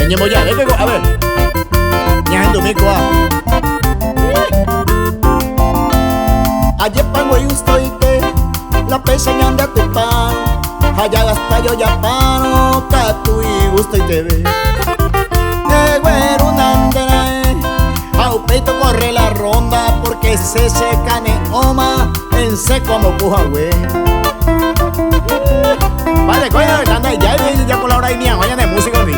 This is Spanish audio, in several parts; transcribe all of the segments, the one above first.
Ñemo ya, a ver. Ñajen domingo Ayer pango y ustoite, la peseñan de tu pan. Allá hasta yo ya pano, catu y gusto y te ve. Güero nandere, au peito corre la ronda, porque se secane oma, en seco como puja güey. Vale, coño, están ahí ya por la hora y mi amaya de música, ¿sí?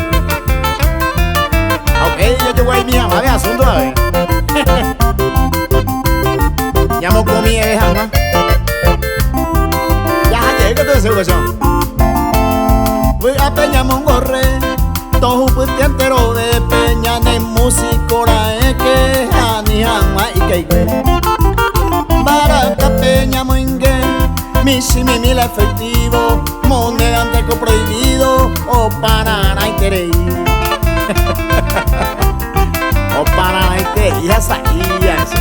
Ok, yo voy a mi mamá de asunto, a ver. Ya me comí jamás. Ya, ¿qué es esa situación? Voy a peña mongorre, todo un puente entero de peña de músico que ani jamás y que baraca peña moingue, mi mil efectivo, moneda ante co prohibido o para interés. O para interés, hasta ahí, ya eso.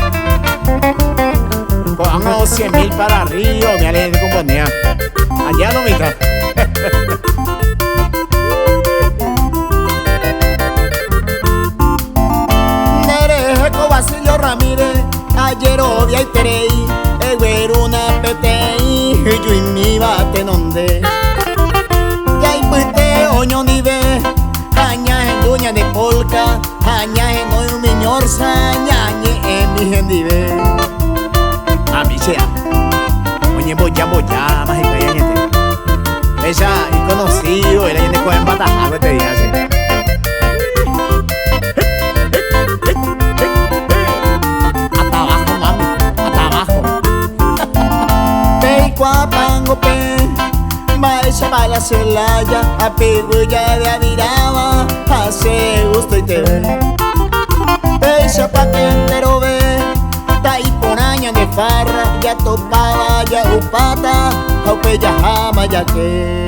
Cojamos 100.000 para arriba, me alejen de compañía. Allá no me está. Basilio Ramírez, ayer odia y terei, una PTI, yo y mi bate nonde. Ya y pues te oño ni ve, aña en duña de polka, aña en hoy un miñor sañañe en mi gendive. A mí sea, oye, boya, más y calla gente. Ella, y conocido, él gente con batajado este día, así. Pango pe, baixa baila celaya, a piguya de aviraba, hace gusto y te ve. Baixa pa que entero ve, ta y ponaña de farra, ya topaba ya upata, aupe ya jama ya que.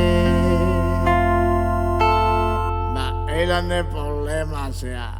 Él anda el problema, o sea.